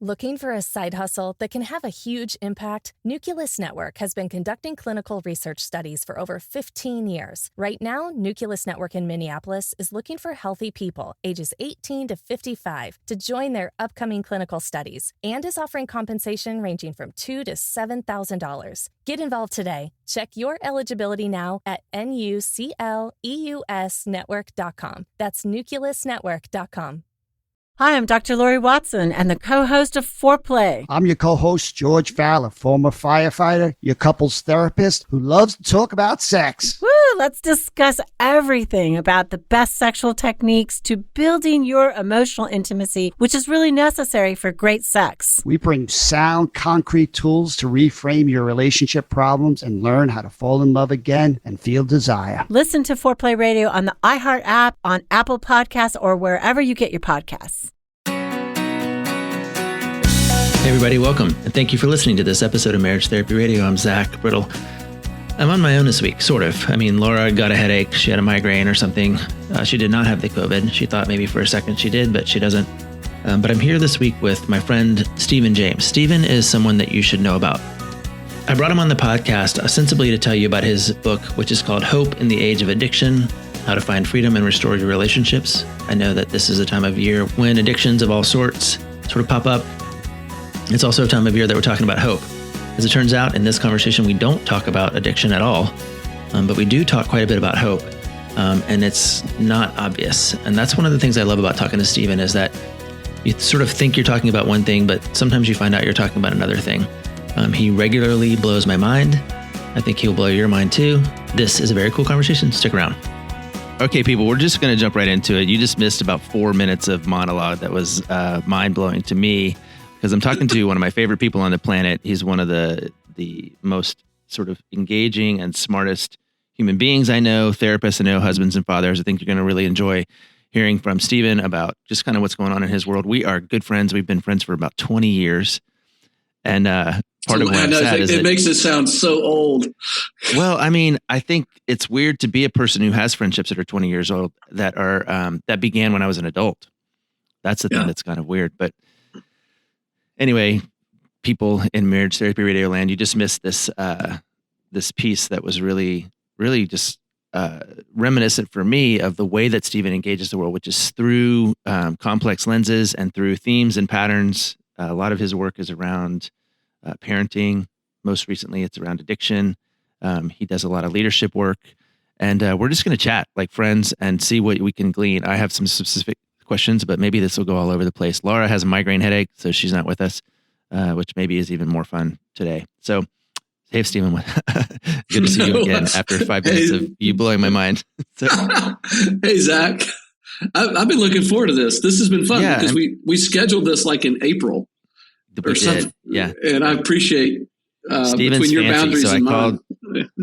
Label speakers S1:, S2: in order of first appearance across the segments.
S1: Looking for a side hustle that can have a huge impact? Nucleus Network has been conducting clinical research studies for over 15 years. Right now, Nucleus Network in Minneapolis is looking for healthy people ages 18 to 55 to join their upcoming clinical studies and is offering compensation ranging from $2,000 to $7,000. Get involved today. Check your eligibility now at nucleusnetwork.com. That's nucleusnetwork.com.
S2: Hi, I'm Dr. Lori Watson and the co-host of Foreplay.
S3: I'm your co-host, George Fowler, former firefighter, your couples therapist who loves to talk about sex.
S2: Woo! Let's discuss everything about the best sexual techniques to building your emotional intimacy, which is really necessary for great sex.
S3: We bring sound, concrete tools to reframe your relationship problems and learn how to fall in love again and feel desire.
S2: Listen to Foreplay Radio on the iHeart app, on Apple Podcasts, or wherever you get your podcasts.
S4: Hey everybody, welcome, and thank you for listening to this episode of Marriage Therapy Radio. I'm Zach Brittle. I'm on my own this week, sort of. I mean, Laura got a headache. She had a migraine or something. She did not have the COVID. She thought maybe for a second she did, but she doesn't. But I'm here this week with my friend, Stephen James. Stephen is someone that you should know about. I brought him on the podcast ostensibly to tell you about his book, which is called Hope in the Age of Addiction: How to Find Freedom and Restore Your Relationships. I know that this is a time of year when addictions of all sorts sort of pop up. It's also a time of year that we're talking about hope. As it turns out, in this conversation, we don't talk about addiction at all, but we do talk quite a bit about hope, and it's not obvious. And that's one of the things I love about talking to Stephen is that you sort of think you're talking about one thing, but sometimes you find out you're talking about another thing. He regularly blows my mind. I think he'll blow your mind too. This is a very cool conversation. Stick around. Okay, people, we're just going to jump right into it. You just missed about 4 minutes of monologue that was mind-blowing to me. Because I'm talking to one of my favorite people on the planet. He's one of the most sort of engaging and smartest human beings I know, therapists I know, husbands and fathers. I think you're going to really enjoy hearing from Stephen about just kind of what's going on in his world. We are good friends. We've been friends for about 20 years. And part of what I'm sad is
S5: it makes it sound so old.
S4: Well, I mean, I think it's weird to be a person who has friendships that are 20 years old that are that began when I was an adult. That's the thing that's kind of weird. But anyway, people in Marriage Therapy Radio land, you just missed this this piece that was really, really just reminiscent for me of the way that Stephen engages the world, which is through complex lenses and through themes and patterns. A lot of his work is around parenting. Most recently, it's around addiction. He does a lot of leadership work. And we're just going to chat like friends and see what we can glean. I have some specific questions, but maybe this will go all over the place. Laura has a migraine headache, so she's not with us, which maybe is even more fun today. So, hey, Stephen, good to see you again after 5 minutes of you blowing my mind. So,
S5: hey, Zach, I've been looking forward to this. This has been fun because we scheduled this like in April or something.
S4: Yeah,
S5: and I appreciate
S4: Stephen's
S5: between your
S4: fancy,
S5: boundaries
S4: so
S5: and
S4: I called.
S5: mine.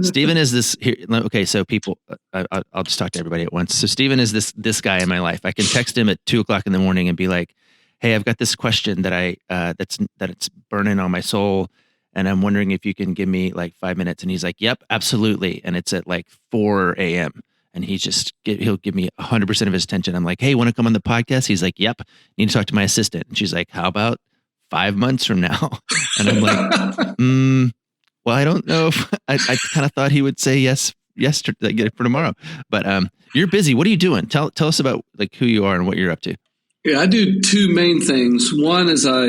S4: Stephen is this here. Okay, so people, I'll just talk to everybody at once. So Stephen is this guy in my life. I can text him at 2:00 in the morning and be like, "Hey, I've got this question that it's burning on my soul, and I'm wondering if you can give me like 5 minutes." And he's like, "Yep, absolutely." And it's at like 4 a.m. and he'll give me 100% of his attention. I'm like, "Hey, want to come on the podcast?" He's like, "Yep." Need to talk to my assistant. And she's like, "How about 5 months from now?" And I'm like, well, I don't know if I kind of thought he would say yes yesterday for tomorrow, but you're busy. What are you doing? Tell us about like who you are and what you're up to.
S5: Yeah, I do two main things. One is I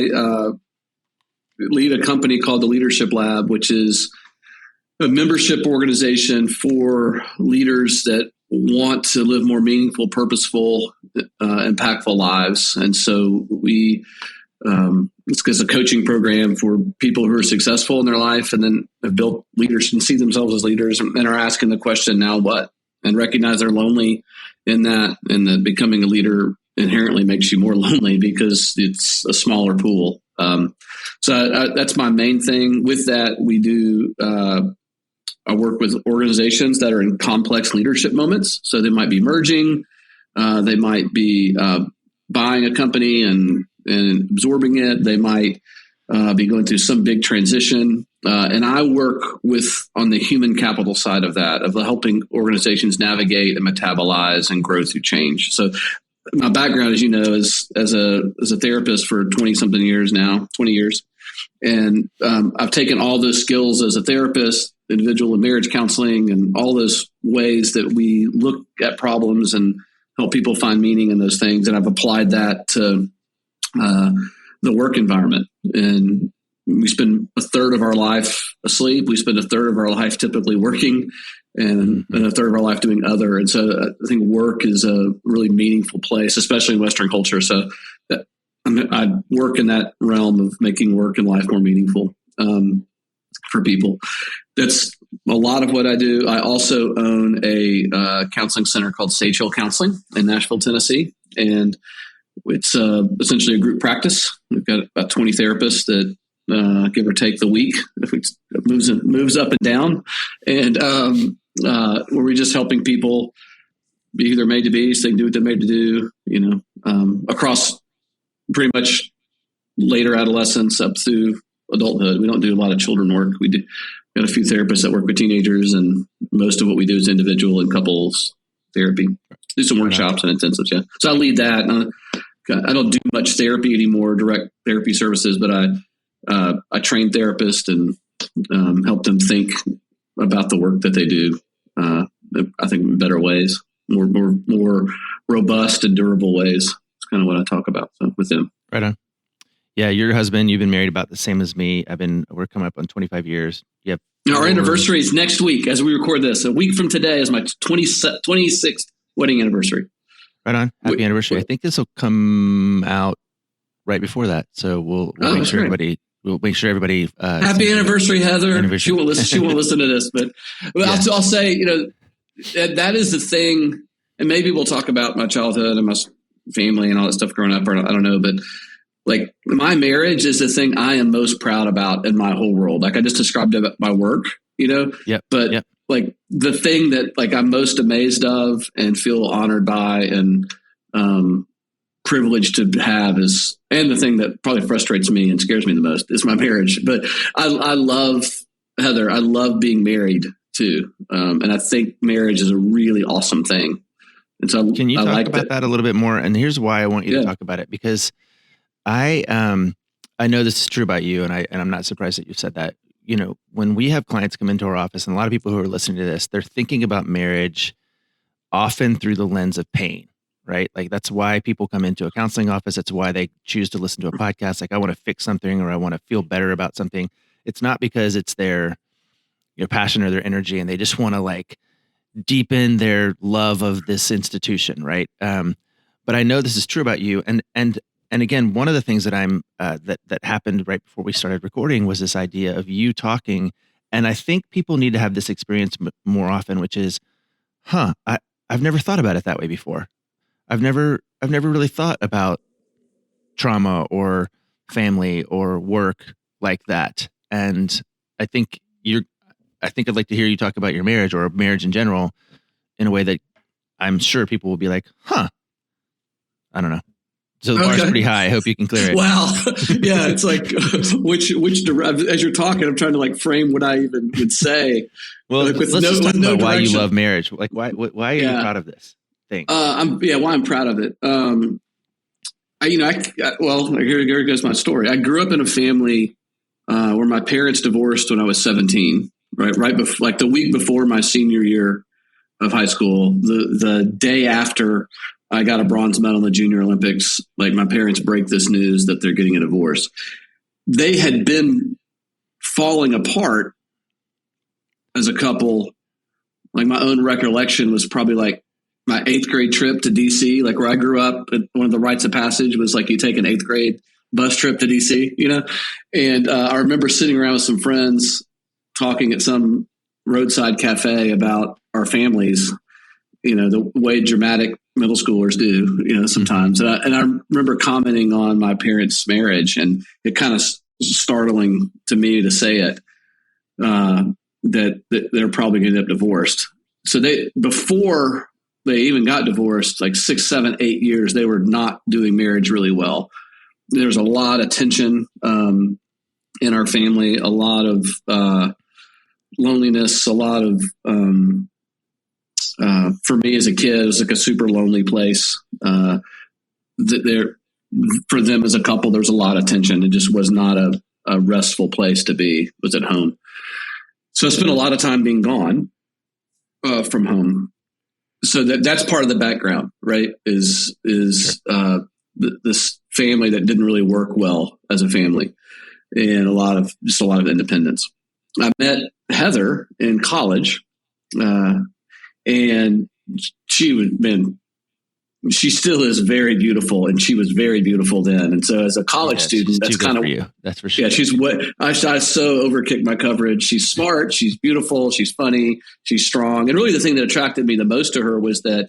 S5: lead a company called the Leadership Lab, which is a membership organization for leaders that want to live more meaningful, purposeful, impactful lives. And so it's a coaching program for people who are successful in their life and then have built leaders and see themselves as leaders and are asking the question, now what? And recognize they're lonely in that, and that becoming a leader inherently makes you more lonely because it's a smaller pool. So that's my main thing. With that, we do, I work with organizations that are in complex leadership moments. So they might be merging, they might be buying a company and absorbing it. They might be going through some big transition. And I work on the human capital side of that, of helping organizations navigate and metabolize and grow through change. So my background, as you know, is as a therapist for 20 something years now, 20 years. And I've taken all those skills as a therapist, individual and marriage counseling, and all those ways that we look at problems and help people find meaning in those things. And I've applied that to the work environment. And we spend a third of our life asleep. We spend a third of our life typically working, and a third of our life doing other. And so I think work is a really meaningful place, especially in Western culture. So I work in that realm of making work and life more meaningful for people. That's a lot of what I do. I also own a counseling center called Sage Hill Counseling in Nashville, Tennessee. And it's essentially a group practice. We've got about 20 therapists that give or take the week, if it moves up and down. And where we're just helping people be who they're made to be, so they can do what they're made to do, across pretty much later adolescence up through adulthood. We don't do a lot of children work. We got a few therapists that work with teenagers, and most of what we do is individual and couples therapy. Do some workshops and intensives. Yeah. So I lead that. I don't do much therapy anymore, direct therapy services, but I train therapists and help them think about the work that they do. I think in better ways, more robust and durable ways. It's kind of what I talk about with them.
S4: Right on. Yeah, your husband, you've been married about the same as me. We're coming up on 25 years. Yep.
S5: Our anniversary is next week as we record this. A week from today is my 26th wedding anniversary.
S4: Right on. Happy anniversary. I think this will come out right before that. So we'll make sure everybody. We'll make sure everybody.
S5: Happy anniversary, Heather. Anniversary. She won't listen to this, but yeah. I'll say, that is the thing. And maybe we'll talk about my childhood and my family and all that stuff growing up. Or I don't know, but like my marriage is the thing I am most proud about in my whole world. Like I just described it, my work, but like the thing that like I'm most amazed of and feel honored by and privileged to have is, and the thing that probably frustrates me and scares me the most is my marriage. But I love Heather. I love being married too. And I think marriage is a really awesome thing. And so
S4: can you talk about that a little bit more? And here's why I want you to talk about it, because I know this is true about you, and I'm not surprised that you said that. When we have clients come into our office, and a lot of people who are listening to this, they're thinking about marriage often through the lens of pain, right? Like that's why people come into a counseling office. That's why they choose to listen to a podcast. Like I want to fix something, or I want to feel better about something. It's not because it's their passion or their energy, and they just want to like deepen their love of this institution, right? But I know this is true about you, and again, one of the things that that happened right before we started recording was this idea of you talking, and I think people need to have this experience more often, which is, I've never thought about it that way before. I've never really thought about trauma or family or work like that, and I think I'd like to hear you talk about your marriage or marriage in general in a way that I'm sure people will be like, I don't know. So the bar's pretty high. I hope you can clear it.
S5: Wow. Yeah. It's like, as you're talking, I'm trying to like frame what I even would say.
S4: Well, like let's just talk about why you love marriage. Like why are you proud of this thing?
S5: Why I'm proud of it. Here goes my story. I grew up in a family where my parents divorced when I was 17, right before, like the week before my senior year of high school, the day after I got a bronze medal in the Junior Olympics, like my parents break this news that they're getting a divorce. They had been falling apart as a couple. Like my own recollection was probably like my 8th grade trip to DC, like where I grew up. One of the rites of passage was like you take an 8th grade bus trip to DC, And I remember sitting around with some friends talking at some roadside cafe about our families, the way dramatic middle schoolers do, sometimes. And I remember commenting on my parents' marriage, and it kind of startling to me to say it, that they're probably going to end up divorced. So before they even got divorced, like 6, 7, 8 years, they were not doing marriage really well. There's a lot of tension in our family, a lot of loneliness, a lot of for me as a kid, it was like a super lonely place. For them as a couple, there was a lot of tension. It just was not a restful place to be, was at home. So I spent a lot of time being gone from home. So that's part of the background, right? Is sure. This family that didn't really work well as a family, and a lot of independence. I met Heather in college, and she still is very beautiful, and she was very beautiful then. And so as a college student, that's kind of
S4: you. That's for sure.
S5: Yeah, she's what I so overkicked my coverage. She's smart, she's beautiful, she's funny, she's strong. And really the thing that attracted me the most to her was that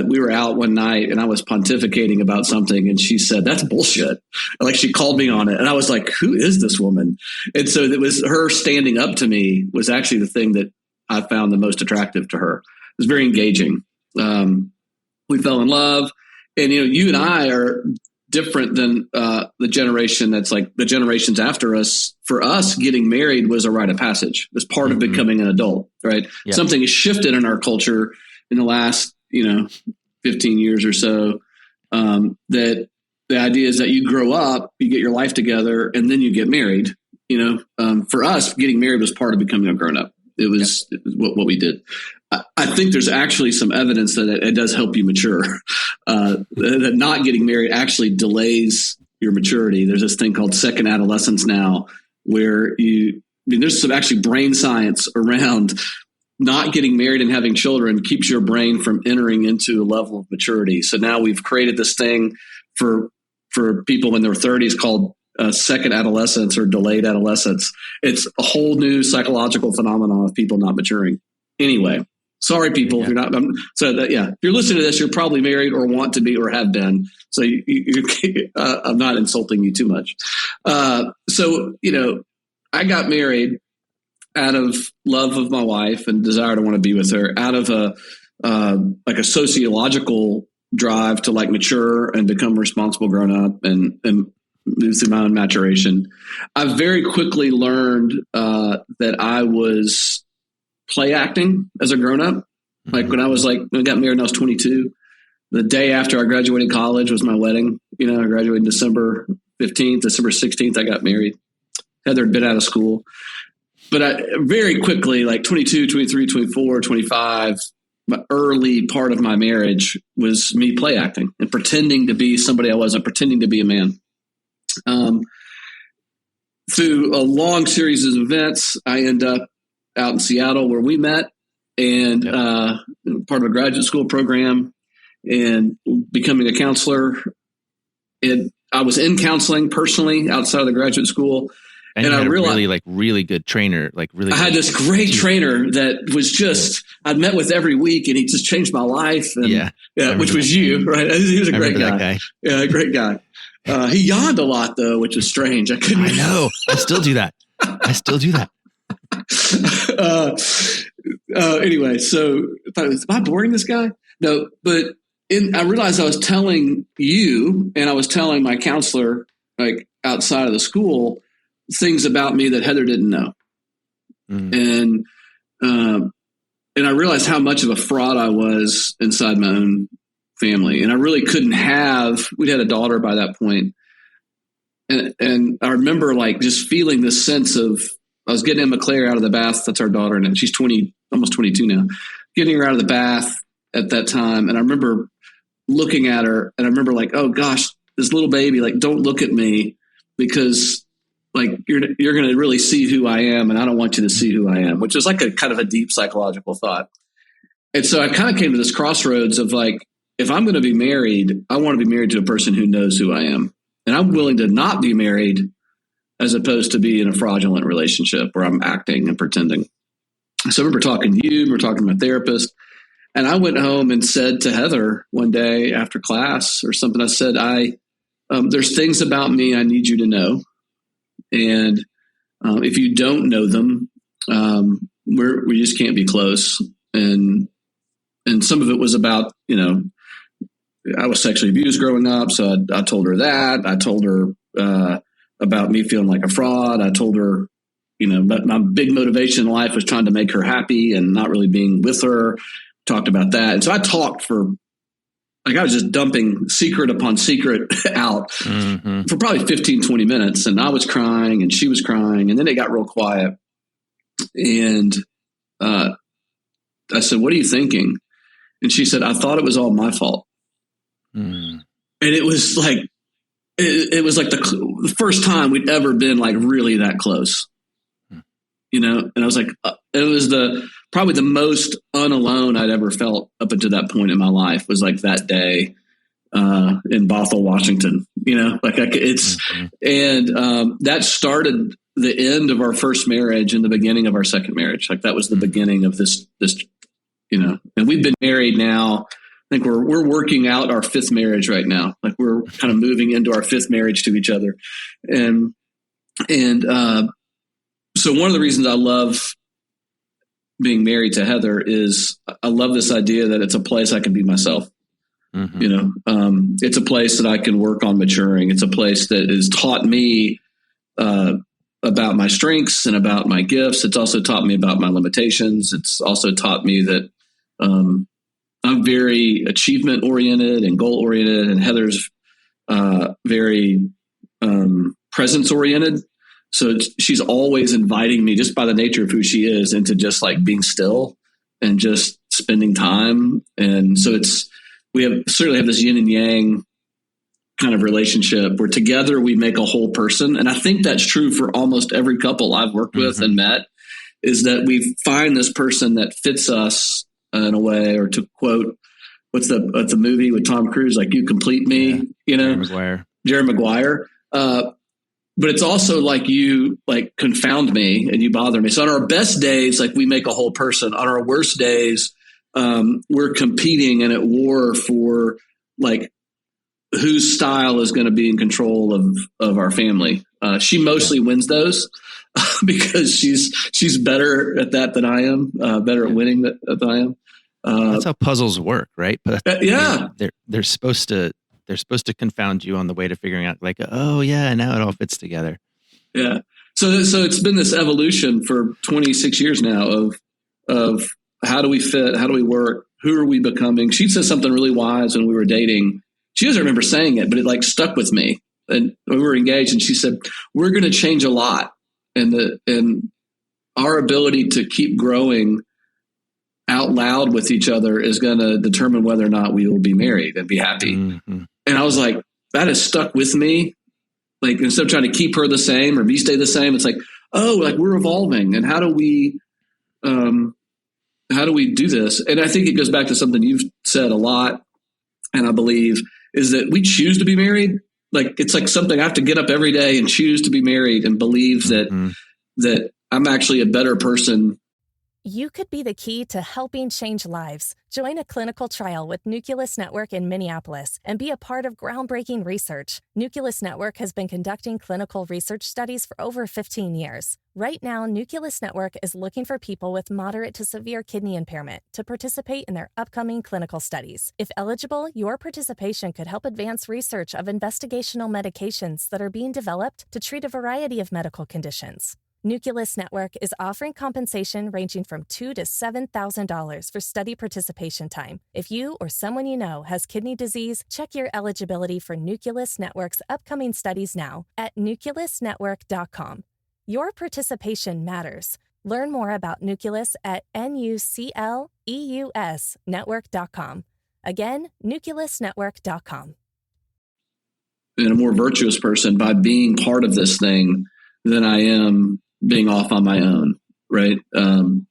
S5: we were out one night and I was pontificating about something, and she said, "That's bullshit." Like, she called me on it, and I was like, "Who is this woman?" And so it was her standing up to me was actually the thing that I found the most attractive to her. It was very engaging. We fell in love, and you and I are different than the generation that's like the generations after us. For us, getting married was a rite of passage. It was part of becoming an adult, right? Yep. Something has shifted in our culture in the last 15 years or so. That the idea is that you grow up, you get your life together, and then you get married. For us, getting married was part of becoming a grown up. It was what we did. I think there's actually some evidence that it does help you mature. That not getting married actually delays your maturity. There's this thing called second adolescence now, where there's some actually brain science around not getting married and having children keeps your brain from entering into a level of maturity. So now we've created this thing for people in their 30s called second adolescence or delayed adolescence. It's a whole new psychological phenomenon of people not maturing. Anyway, sorry, people, if you're not. If you're listening to this, you're probably married or want to be or have been. So I'm not insulting you too much. I got married out of love of my wife and desire to want to be with her, out of a sociological drive to mature and become responsible grown up and move through my own maturation. I very quickly learned that I was play acting as a grown up. Like when I got married when I was 22, the day after I graduated college was my wedding. I graduated December 15th, December 16th, I got married. Heather had been out of school. But I very quickly, 22, 23, 24, 25, my early part of my marriage was me play acting and pretending to be somebody I wasn't, pretending to be a man. Through a long series of events, I end up out in Seattle where we met, and part of a graduate school program and becoming a counselor. And I was in counseling personally outside of the graduate school.
S4: And I realized really good trainer, I
S5: had this great trainer that was just, I'd met with every week, and he just changed my life. And, which was you, right? He was a great guy. Yeah, a great guy. He yawned a lot though, which was strange. I
S4: know. I still do that.
S5: Anyway, so I thought, am I boring this guy? No, but I realized I was telling you, and I was telling my counselor, outside of the school, things about me that Heather didn't know. And I realized how much of a fraud I was inside my own family. And I really couldn't we'd had a daughter by that point. And I remember just feeling this sense of, I was getting Emma Claire out of the bath. That's our daughter. And she's 20, almost 22 now, getting her out of the bath at that time. And I remember looking at her, and I remember oh gosh, this little baby, don't look at me, because you're going to really see who I am, and I don't want you to see who I am, which is a kind of a deep psychological thought. And so I kind of came to this crossroads of if I'm going to be married, I want to be married to a person who knows who I am, and I'm willing to not be married as opposed to be in a fraudulent relationship where I'm acting and pretending. So I remember talking to you, talking to my therapist, and I went home and said to Heather one day after class or something, I said, there's things about me I need you to know. And if you don't know them, we just can't be close. And some of it was about, I was sexually abused growing up. So I told her that. I told her about me feeling like a fraud. I told her, but my big motivation in life was trying to make her happy and not really being with her. talked about that. And so I talked I was just dumping secret upon secret out for probably 15, 20 minutes. And I was crying and she was crying. And then it got real quiet. And I said, "What are you thinking?" And she said, "I thought it was all my fault." And it was like, it was like the first time we'd ever been like really that close, And I was like, it was probably the most unalone I'd ever felt up until that point in my life, was like that day in Bothell, Washington, and that started the end of our first marriage and the beginning of our second marriage. Like that was the beginning of this, and we've been married now. I think we're working out our fifth marriage right now. Like we're kind of moving into our fifth marriage to each other. And so one of the reasons I love being married to Heather is I love this idea that it's a place I can be myself. It's a place that I can work on maturing. It's a place that has taught me about my strengths and about my gifts. It's also taught me about my limitations. It's also taught me that I'm very achievement oriented and goal oriented, and Heather's very presence oriented. So she's always inviting me, just by the nature of who she is, into just like being still and just spending time. And so we certainly have this yin and yang kind of relationship where together we make a whole person. And I think that's true for almost every couple I've worked with and met, is that we find this person that fits us in a way, or to quote, what's the movie with Tom Cruise, like, "You complete me," Jerry Maguire. But it's also like, you like confound me and you bother me. So on our best days, like, we make a whole person. On our worst days, we're competing and at war for like whose style is going to be in control of our family. She mostly wins those because she's better at that than I am, better at winning than I am.
S4: That's how puzzles work, right? But
S5: yeah,
S4: they're supposed to confound you on the way to figuring out, like, oh yeah, now it all fits together.
S5: Yeah. So it's been this evolution for 26 years now of how do we fit? How do we work? Who are we becoming? She said something really wise when we were dating. She doesn't remember saying it, but it like stuck with me. And we were engaged, and she said, "We're going to change a lot. And our ability to keep growing out loud with each other is going to determine whether or not we will be married and be happy." Mm-hmm. And I was like, that has stuck with me. Like, instead of trying to keep her the same or me stay the same, it's like, oh, like, we're evolving, and how do we do this? And I think it goes back to something you've said a lot, and I believe, is that we choose to be married. Like, it's like something I have to get up every day and choose to be married and believe that I'm actually a better person.
S1: You could be the key to helping change lives. Join a clinical trial with Nucleus Network in Minneapolis and be a part of groundbreaking research. Nucleus Network has been conducting clinical research studies for over 15 years. Right now, Nucleus Network is looking for people with moderate to severe kidney impairment to participate in their upcoming clinical studies. If eligible, your participation could help advance research of investigational medications that are being developed to treat a variety of medical conditions. Nucleus Network is offering compensation ranging from $2,000 to $7,000 for study participation time. If you or someone you know has kidney disease, check your eligibility for Nucleus Network's upcoming studies now at nucleusnetwork.com. Your participation matters. Learn more about Nucleus at nucleusnetwork.com. Again, nucleusnetwork.com.
S5: And a more virtuous person by being part of this thing than I am being off on my own, right?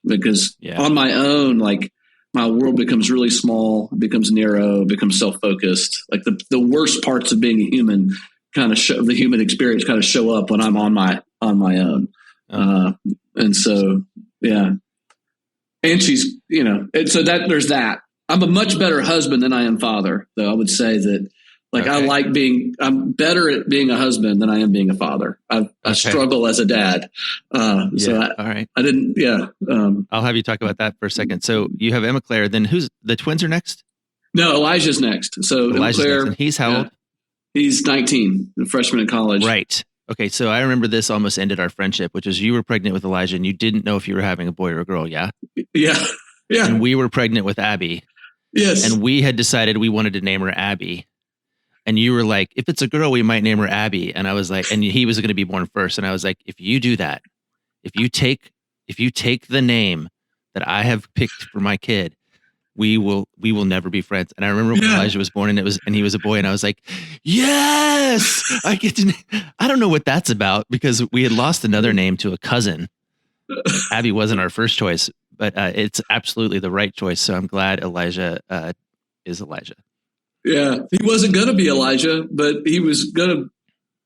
S5: Because on my own, like, my world becomes really small, becomes narrow, becomes self-focused. Like the worst parts of being a human the human experience kind of show up when I'm on my own. And so, yeah. And she's, and so that there's that. I'm a much better husband than I am father, though. I would say that, like, okay. I'm better at being a husband than I am being a father. I struggle as a dad. All right. I didn't,
S4: I'll have you talk about that for a second. So you have Emma Claire, then who's the twins are next?
S5: No, Elijah's next. So
S4: Elijah's
S5: Emma Claire,
S4: next. And he's how old?
S5: He's 19, a freshman in college.
S4: Right. Okay. So I remember this almost ended our friendship, which is you were pregnant with Elijah and you didn't know if you were having a boy or a girl. Yeah.
S5: Yeah. Yeah.
S4: And we were pregnant with Abby.
S5: Yes.
S4: And we had decided we wanted to name her Abby. And you were like, if it's a girl, we might name her Abby. And I was like, and he was going to be born first. And I was like, if you do that, if you take the name that I have picked for my kid, we will never be friends. And I remember when Elijah was born and he was a boy, and I was like, yes, I get to, I don't know what that's about, because we had lost another name to a cousin. Abby wasn't our first choice, but it's absolutely the right choice. So I'm glad Elijah is Elijah.
S5: Yeah. He wasn't going to be Elijah, but he was going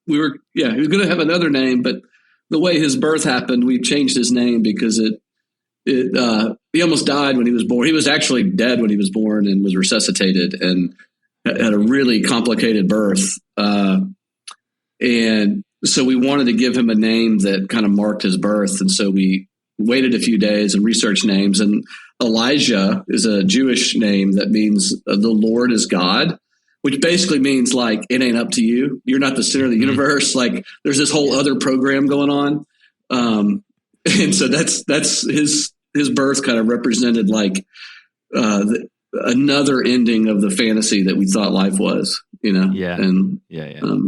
S5: to have another name, but the way his birth happened, we changed his name because he almost died when he was born. He was actually dead when he was born and was resuscitated and had a really complicated birth. And so we wanted to give him a name that kind of marked his birth. And so we waited a few days and researched names. And Elijah is a Jewish name that means the Lord is God, which basically means like, it ain't up to you. You're not the center of the universe. Like there's this whole other program going on. And so that's his birth kind of represented like another ending of the fantasy that we thought life was,
S4: Yeah.
S5: And
S4: yeah.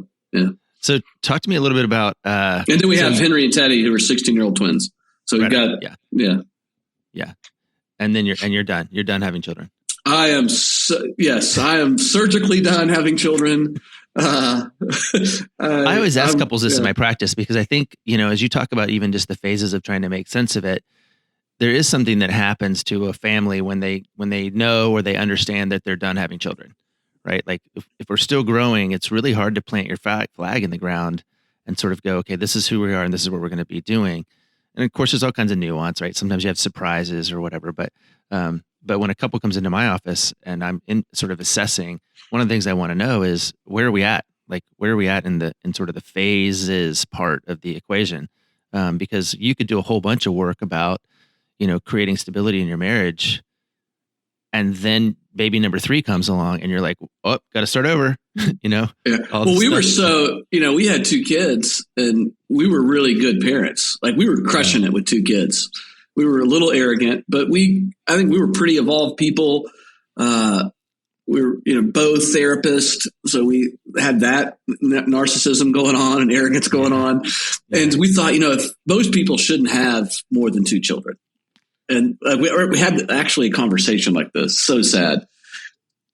S4: So talk to me a little bit about,
S5: and then we have Henry and Teddy, who are 16-year-old twins. So we've got,
S4: yeah. And then you're done. You're done having children.
S5: I am surgically done having children.
S4: I always ask couples this in my practice, because I think, as you talk about even just the phases of trying to make sense of it, there is something that happens to a family when they know or they understand that they're done having children, right? Like if we're still growing, it's really hard to plant your flag in the ground and sort of go, okay, this is who we are and this is what we're going to be doing. And of course, there's all kinds of nuance, right? Sometimes you have surprises or whatever, but when a couple comes into my office and I'm in sort of assessing, one of the things I want to know is, where are we at? Like, where are we at in sort of the phases part of the equation? Because you could do a whole bunch of work about, creating stability in your marriage, and then baby number 3 comes along and you're like, oh, got to start over,
S5: Yeah. Well, we were we had 2 kids and we were really good parents. Like we were crushing it with 2 kids. We were a little arrogant, but I think we were pretty evolved people. We were, both therapists. So we had that narcissism going on and arrogance going on. Yeah. And we thought, if most people shouldn't have more than 2 children. And we had actually a conversation like this. So sad.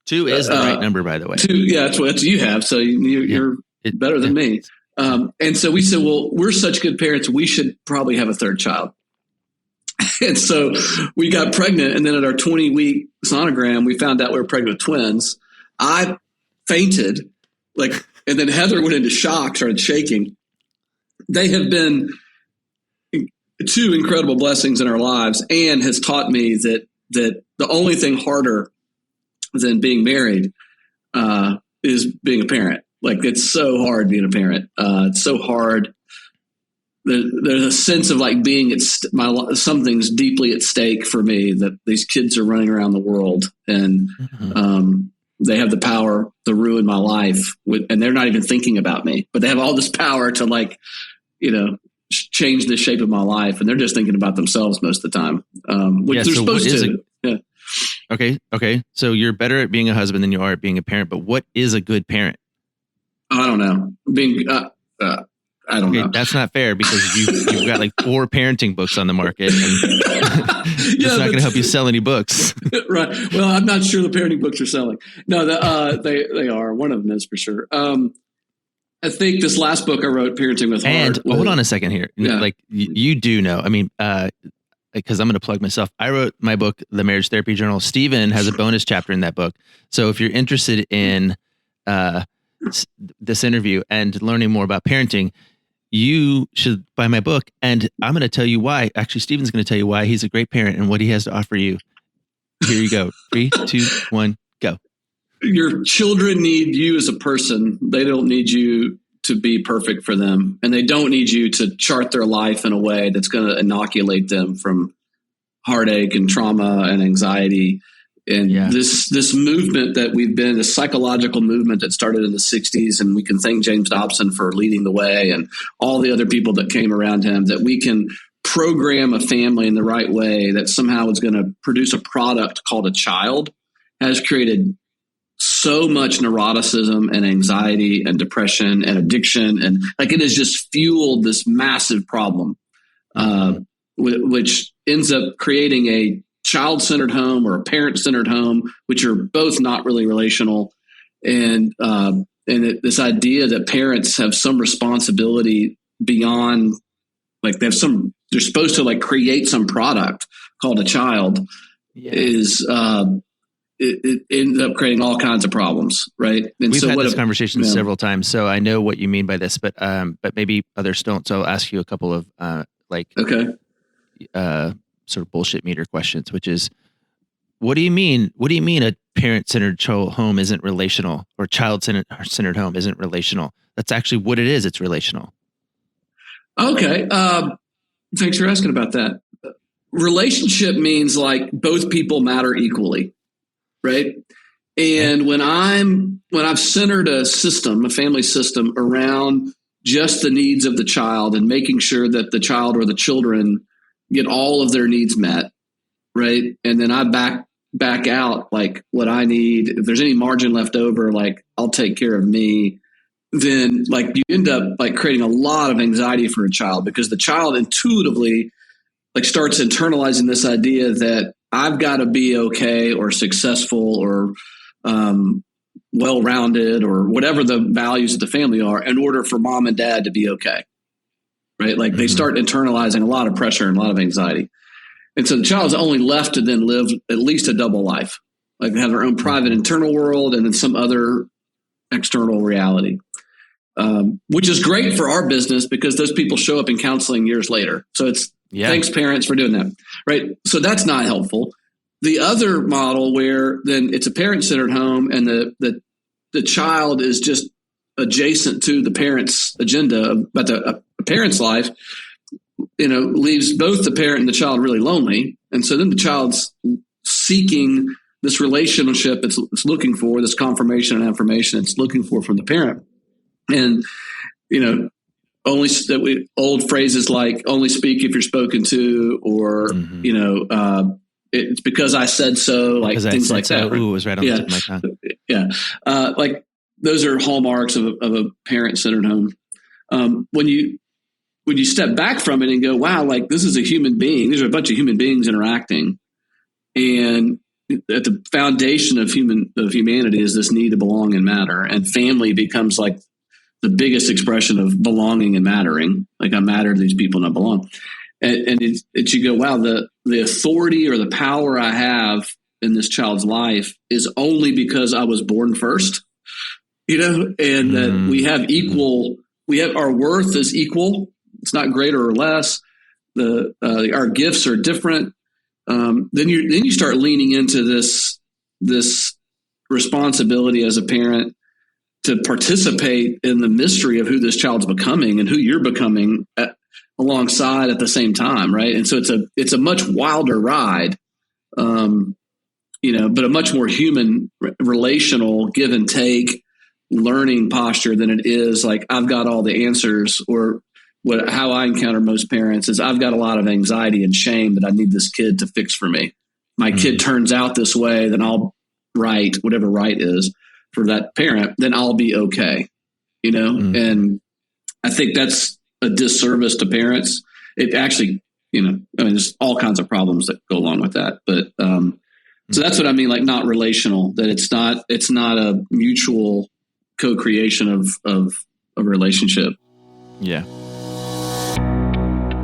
S4: 2 is the right number, by the way.
S5: 2, yeah, that's what you have. So you're better than me. And so we said, well, we're such good parents, we should probably have a 3rd child. And so we got pregnant, and then at our 20-week sonogram, we found out we were pregnant with twins. I fainted, and then Heather went into shock, started shaking. They have been 2 incredible blessings in our lives, and has taught me that the only thing harder than being married is being a parent. Like, it's so hard being a parent. It's so hard. There's a sense of like being something's deeply at stake for me, that these kids are running around the world and they have the power to ruin my life and they're not even thinking about me, but they have all this power to change the shape of my life. And they're just thinking about themselves most of the time, which they're supposed to. Yeah.
S4: Okay. So you're better at being a husband than you are at being a parent, but what is a good parent?
S5: I don't know. I don't know.
S4: That's not fair, because you've got like 4 parenting books on the market, and it's not going to help you sell any books.
S5: Right. Well, I'm not sure the parenting books are selling. No, they are. One of them is for sure. I think this last book I wrote, Parenting with Heart.
S4: And hold on a second here. Yeah. Like you do know. I mean, because I'm going to plug myself. I wrote my book, The Marriage Therapy Journal. Stephen has a bonus chapter in that book. So if you're interested in this interview and learning more about parenting, you should buy my book. And I'm going to tell you why. Actually, Stephen's going to tell you why he's a great parent and what he has to offer you. Here you go. 3, 2, 1, go.
S5: Your children need you as a person. They don't need you to be perfect for them. And they don't need you to chart their life in a way that's going to inoculate them from heartache and trauma and anxiety. And this movement that we've been, this psychological movement that started in the 60s, and we can thank James Dobson for leading the way and all the other people that came around him, that we can program a family in the right way that somehow is going to produce a product called a child has created so much neuroticism and anxiety and depression and addiction. And like, it has just fueled this massive problem, which ends up creating a child-centered home or a parent-centered home, which are both not really relational. And this idea that parents have some responsibility beyond, like they're supposed to like create some product called a child, is it ends up creating all kinds of problems, right? And
S4: we've had this conversation several times, so I know what you mean by this, but maybe others don't. So I'll ask you a couple of sort of bullshit meter questions, which is, what do you mean? What do you mean a parent-centered home isn't relational, or child-centered home isn't relational? That's actually what it is. It's relational. Okay.
S5: Thanks for asking about that. Relationship means like both people matter equally, right? And when I've centered a family system around just the needs of the child and making sure that the child or the children get all of their needs met, right? And then I back out like what I need. If there's any margin left over, like I'll take care of me. Then like you end up like creating a lot of anxiety for a child, because the child intuitively like starts internalizing this idea that I've got to be okay or successful or well-rounded or whatever the values of the family are in order for mom and dad to be okay. Right? Like they start internalizing a lot of pressure and a lot of anxiety. And so the child's only left to then live at least a double life, like they have their own private internal world and then some other external reality, which is great for our business because those people show up in counseling years later. So it's thanks parents for doing that. Right. So that's not helpful. The other model where then it's a parent-centered home and the child is just adjacent to the parent's agenda, but a parent's life, leaves both the parent and the child really lonely. And so then the child's seeking this relationship it's looking for, this confirmation and affirmation it's looking for from the parent. And, old phrases like only speak if you're spoken to, or, it's because I said so, like things like that.
S4: Ooh, it was right on the tip of my tongue.
S5: Yeah. Like those are hallmarks of a parent-centered home. When you step back from it and go, wow, like this is a human being. These are a bunch of human beings interacting. And at the foundation of humanity is this need to belong and matter. And family becomes like the biggest expression of belonging and mattering. Like I matter to these people and I belong. And you go, wow, the authority or the power I have in this child's life is only because I was born first, and that we have our worth is equal. It's not greater or less. Our gifts are different. Then you start leaning into this responsibility as a parent to participate in the mystery of who this child's becoming and who you're becoming alongside at the same time, right? And so it's a much wilder ride, but a much more human, relational, give and take, learning posture than it is like I've got all the answers. Or how I encounter most parents is I've got a lot of anxiety and shame that I need this kid to fix for me. My kid turns out this way, then I'll right, whatever right is for that parent, then I'll be okay, And I think that's a disservice to parents. It actually, there's all kinds of problems that go along with that. But so that's what I mean, like not relational, that it's not a mutual co-creation of a relationship.
S4: Yeah.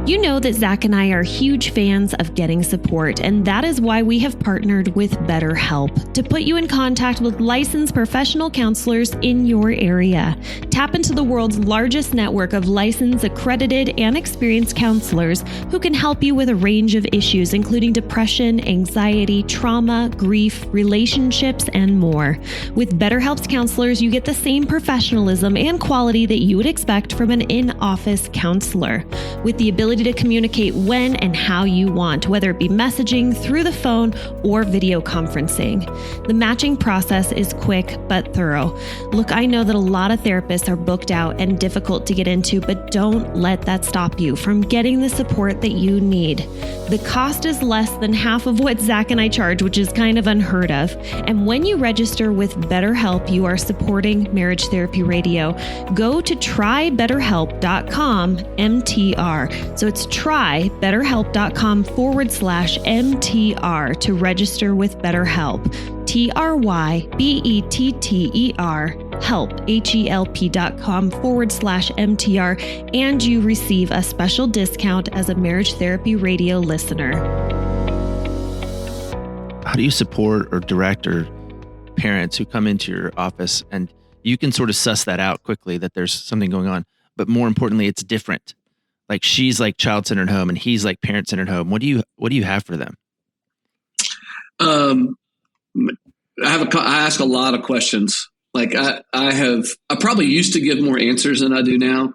S6: You know that Zach and I are huge fans of getting support, and that is why we have partnered with BetterHelp to put you in contact with licensed professional counselors in your area. Tap into the world's largest network of licensed, accredited, and experienced counselors who can help you with a range of issues, including depression, anxiety, trauma, grief, relationships, and more. With BetterHelp's counselors, you get the same professionalism and quality that you would expect from an in-office counselor. With the ability ability to communicate when and how you want, whether it be messaging, through the phone, or video conferencing. The matching process is quick but thorough. Look, I know that a lot of therapists are booked out and difficult to get into, but don't let that stop you from getting the support that you need. The cost is less than half of what Zach and I charge, which is kind of unheard of. And when you register with BetterHelp, you are supporting Marriage Therapy Radio. Go to trybetterhelp.com MTR. So it's trybetterhelp.com/MTR to register with BetterHelp. TRYBETTER help, HELP.com/MTR, and you receive a special discount as a Marriage Therapy Radio listener.
S4: How do you support or direct or parents who come into your office and you can sort of suss that out quickly that there's something going on, but more importantly, it's different. Like she's like child-centered home and he's like parent-centered home. What do you have for them?
S5: I ask a lot of questions. Like I probably used to give more answers than I do now.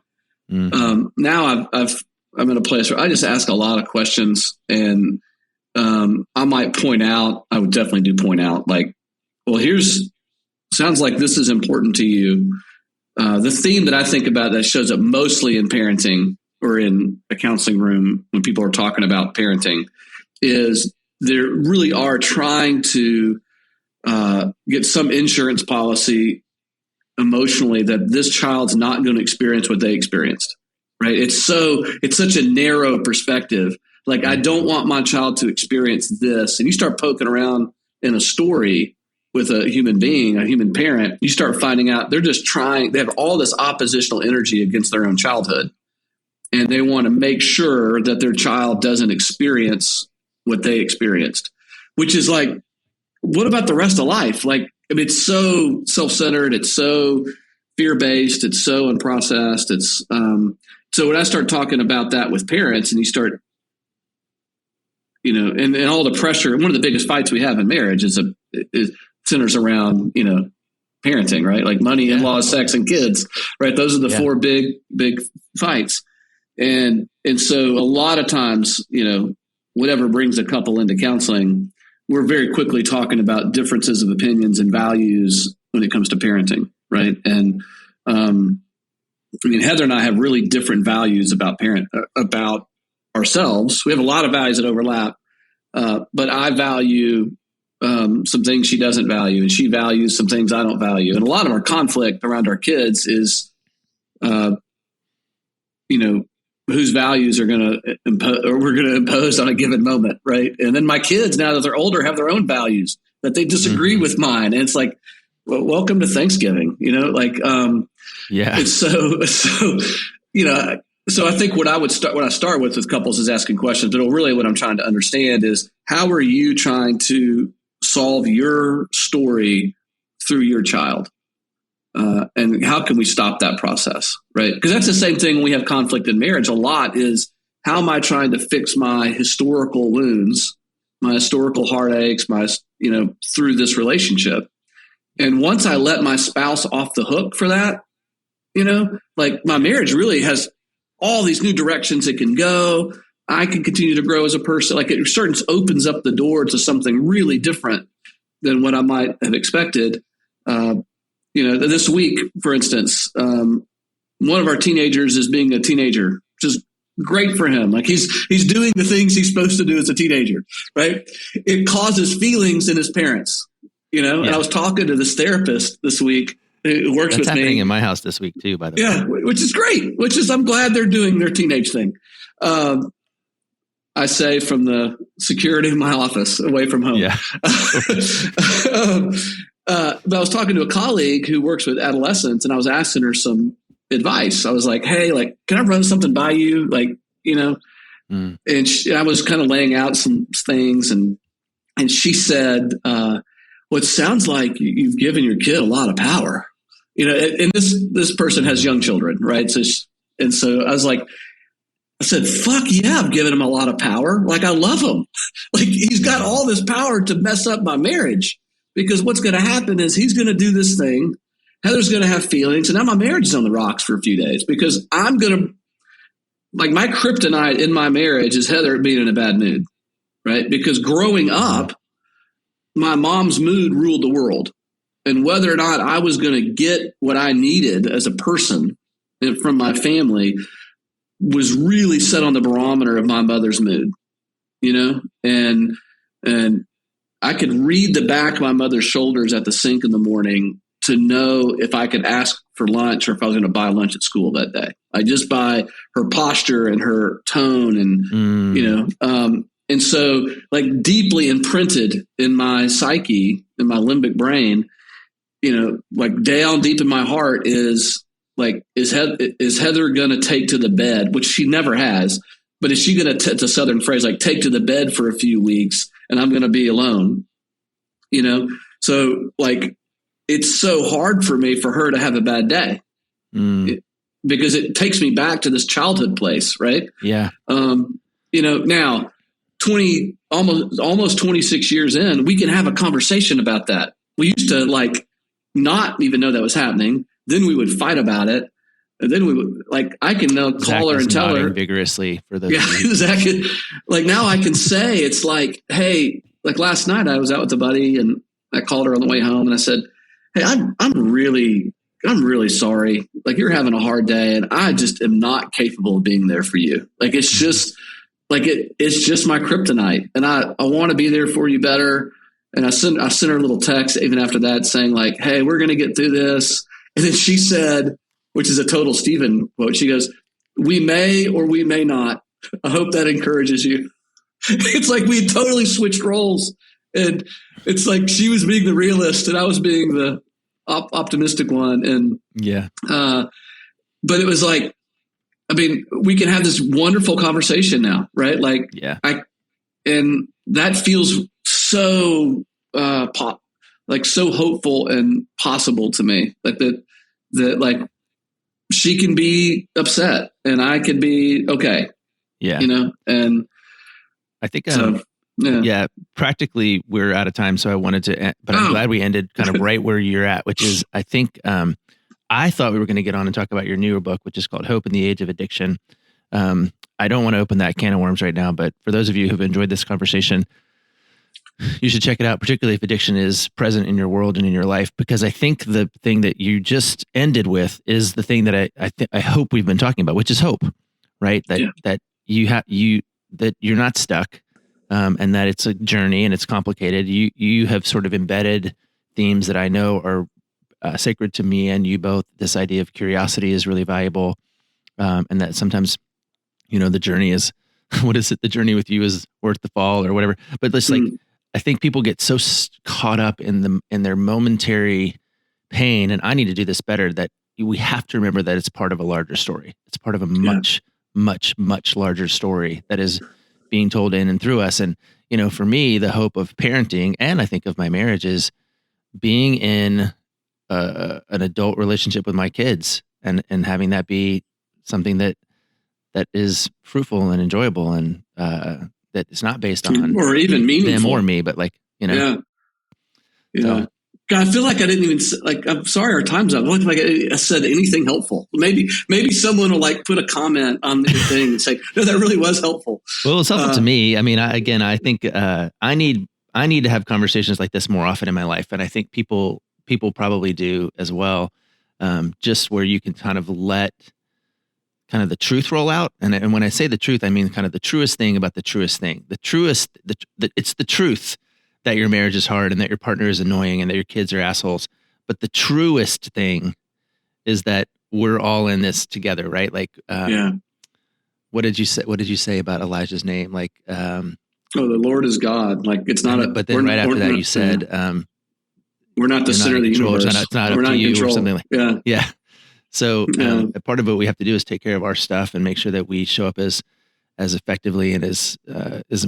S5: Mm-hmm. Now I'm in a place where I just ask a lot of questions, and I might point out. I would definitely do point out, like, well, sounds like this is important to you. The theme that I think about that shows up mostly in parenting or in a counseling room when people are talking about parenting is they really are trying to get some insurance policy emotionally that this child's not going to experience what they experienced, right? It's such a narrow perspective. Like, I don't want my child to experience this. And you start poking around in a story with a human being, a human parent, you start finding out they're just they have all this oppositional energy against their own childhood. And they want to make sure that their child doesn't experience what they experienced, which is like, what about the rest of life? Like, I mean, it's so self-centered. It's so fear-based. It's so unprocessed. It's so when I start talking about that with parents and you start, and all the pressure, one of the biggest fights we have in marriage is centers around, parenting, right? Like money, in-laws, sex, and kids, right? Those are the four big fights. And so a lot of times, whatever brings a couple into counseling, we're very quickly talking about differences of opinions and values when it comes to parenting, right? And Heather and I have really different values about ourselves. We have a lot of values that overlap, but I value some things she doesn't value, and she values some things I don't value. And a lot of our conflict around our kids is, whose values are going to we're going to impose on a given moment, right? And then my kids, now that they're older, have their own values that they disagree with mine, and it's like, well, welcome to Thanksgiving, And so I think what I start with couples is asking questions, but really what I'm trying to understand is, how are you trying to solve your story through your child? And how can we stop that process, right? Because that's the same thing when we have conflict in marriage a lot is, how am I trying to fix my historical wounds, my historical heartaches, through this relationship? And once I let my spouse off the hook for that, like my marriage really has all these new directions it can go. I can continue to grow as a person. Like, it opens up the door to something really different than what I might have expected. This week, for instance, one of our teenagers is being a teenager, which is great for him. Like, he's doing the things he's supposed to do as a teenager, right? It causes feelings in his parents, And I was talking to this therapist this week who works with me. That's
S4: happening in my house this week too, by the way.
S5: Yeah, which is great. I'm glad they're doing their teenage thing. I say from the security of my office, away from home.
S4: Yeah.
S5: But I was talking to a colleague who works with adolescents, and I was asking her some advice. I was like, hey, can I run something by you? And I was kind of laying out some things, and she said, well, it sounds like you've given your kid a lot of power, and this person has young children, right? So I said, fuck yeah, I've given him a lot of power. Like, I love him. Like, he's got all this power to mess up my marriage, because what's going to happen is he's going to do this thing. Heather's going to have feelings, and now my marriage is on the rocks for a few days, because I'm going to like my kryptonite in my marriage is Heather being in a bad mood, right? Because growing up, my mom's mood ruled the world. And whether or not I was going to get what I needed as a person from my family was really set on the barometer of my mother's mood, and I could read the back of my mother's shoulders at the sink in the morning to know if I could ask for lunch or if I was going to buy lunch at school that day. Just by her posture and her tone and, and so like deeply imprinted in my psyche, in my limbic brain, like down deep in my heart is like, is Heather going to take to the bed, which she never has, but is she going to, it's a Southern phrase, like take to the bed for a few weeks and I'm going to be alone, So like, it's so hard for me for her to have a bad day because it takes me back to this childhood place. Right.
S4: Yeah.
S5: Now almost 26 years in, we can have a conversation about that. We used to like not even know that was happening. Then we would fight about it. And then we would I can now call her and tell her
S4: vigorously for the,
S5: exactly. Like now I can say, it's like, hey, like last night I was out with a buddy and I called her on the way home and I said, hey, I'm really sorry. Like you're having a hard day and I just am not capable of being there for you. Like, it's just like, it's just my kryptonite and I want to be there for you better. And I sent her a little text even after that saying like, hey, we're going to get through this. And then she said, which is a total Stephen quote. She goes, we may, or we may not. I hope that encourages you. It's like we totally switched roles. And it's like she was being the realist and I was being the optimistic one. And but it was like, I mean, we can have this wonderful conversation now, right? Like, and that feels so so hopeful and possible to me. Like that like she can be upset and I can be okay.
S4: Yeah,
S5: and
S4: I think practically we're out of time, so I wanted to end, but I'm glad we ended kind of right where you're at, which is I think I thought we were going to get on and talk about your newer book, which is called Hope in the Age of Addiction. I don't want to open that can of worms right now, but for those of you who've enjoyed this conversation, you should check it out, particularly if addiction is present in your world and in your life, because I think the thing that you just ended with is the thing that I hope we've been talking about, which is hope, right? That that you're not stuck, and that it's a journey and it's complicated. You have sort of embedded themes that I know are sacred to me and you both. This idea of curiosity is really valuable, and that sometimes, the journey is, what is it? The journey with you is worth the fall or whatever. But it's like, I think people get so caught up in their momentary pain, and I need to do this better, that we have to remember that it's part of a larger story. It's part of a much, much, much larger story that is being told in and through us. And, for me, the hope of parenting, and I think of my marriage, is being in an adult relationship with my kids and having that be something that is fruitful and enjoyable and that is not based on
S5: or even meaningful
S4: them or me, but like,
S5: God, I feel like I didn't even I'm sorry, our time's up. I don't think I said anything helpful. Maybe someone will put a comment on the thing and say, no, that really was helpful.
S4: Well, it's helpful to me. I mean, I think I need to have conversations like this more often in my life. And I think people probably do as well. Just where you can kind of let kind of the truth roll out. And when I say the truth, I mean kind of the truest thing about the truest thing. It's the truth that your marriage is hard and that your partner is annoying and that your kids are assholes. But the truest thing is that we're all in this together, right? Like, what did you say about Elijah's name? Like,
S5: the Lord is God. Like, it's not
S4: but then right after that you said,
S5: we're not the center of the universe.
S4: It's not up to you or something like
S5: yeah.
S4: So part of what we have to do is take care of our stuff and make sure that we show up as effectively and as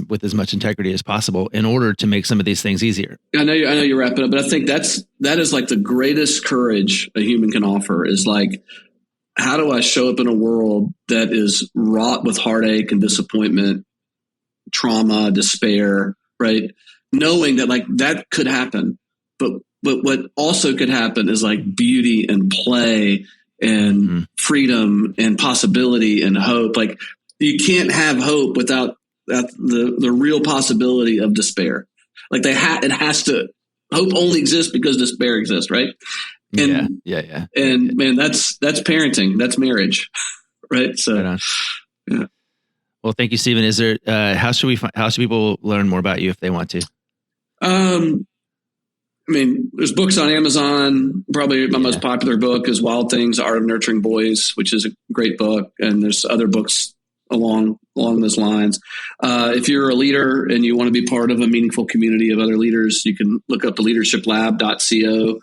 S4: with as much integrity as possible in order to make some of these things easier.
S5: I know you're wrapping up, but I think that is like the greatest courage a human can offer is like, how do I show up in a world that is wrought with heartache and disappointment, trauma, despair, right? Knowing that like that could happen, but what also could happen is like beauty and play and freedom and possibility and hope. Like you can't have hope without the real possibility of despair. Like it has to, hope only exists because despair exists, right? And, And man, that's parenting, that's marriage, right? So,
S4: right on.
S5: Yeah.
S4: Well, thank you, Stephen. Is there, how should people learn more about you if they want to?
S5: I mean, there's books on Amazon. Probably my most popular book is Wild Things, Art of Nurturing Boys, which is a great book. And there's other books along those lines. If you're a leader and you want to be part of a meaningful community of other leaders, you can look up the leadershiplab.co.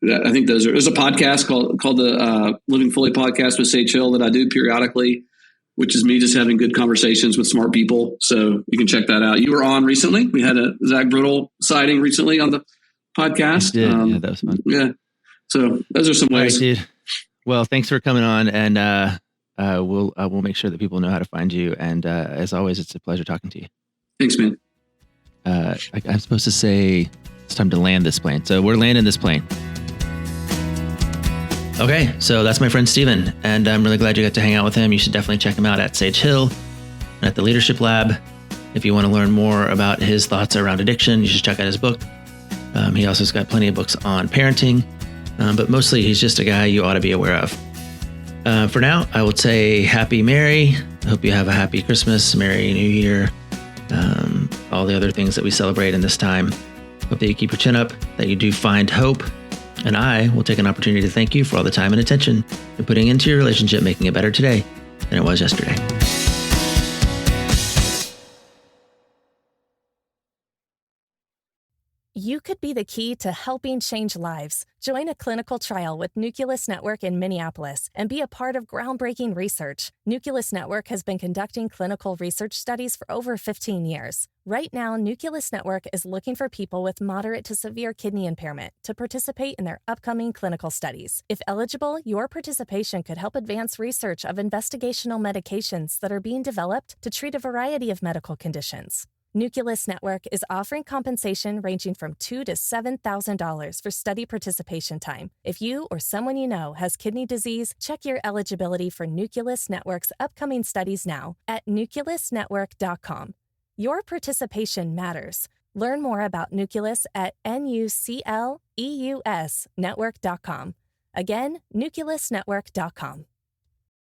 S5: I think there's a podcast called the Living Fully podcast with Sage Hill that I do periodically, which is me just having good conversations with smart people. So you can check that out. You were on recently. We had a Zach Brittle sighting recently on the podcast.
S4: Yeah, that was fun.
S5: Yeah. So those are some ways.
S4: All right, dude. Well, thanks for coming on, and we'll make sure that people know how to find you. And as always, it's a pleasure talking to you.
S5: Thanks, man.
S4: I'm supposed to say it's time to land this plane. So we're landing this plane. Okay, so that's my friend Stephen, and I'm really glad you got to hang out with him. You should definitely check him out at Sage Hill and at the Leadership Lab. If you want to learn more about his thoughts around addiction, you should check out his book. He also has got plenty of books on parenting, but mostly he's just a guy you ought to be aware of. For now, I would say Happy Merry. I hope you have a happy Christmas, Merry New Year, all the other things that we celebrate in this time. Hope that you keep your chin up, that you do find hope. And I will take an opportunity to thank you for all the time and attention you're putting into your relationship, making it better today than it was yesterday.
S1: You could be the key to helping change lives. Join a clinical trial with Nucleus Network in Minneapolis and be a part of groundbreaking research. Nucleus Network has been conducting clinical research studies for over 15 years. Right now, Nucleus Network is looking for people with moderate to severe kidney impairment to participate in their upcoming clinical studies. If eligible, your participation could help advance research of investigational medications that are being developed to treat a variety of medical conditions. Nucleus Network is offering compensation ranging from $2,000 to $7,000 for study participation time. If you or someone you know has kidney disease, check your eligibility for Nucleus Network's upcoming studies now at nucleusnetwork.com. Your participation matters. Learn more about Nucleus at nucleusnetwork.com. Again, nucleusnetwork.com.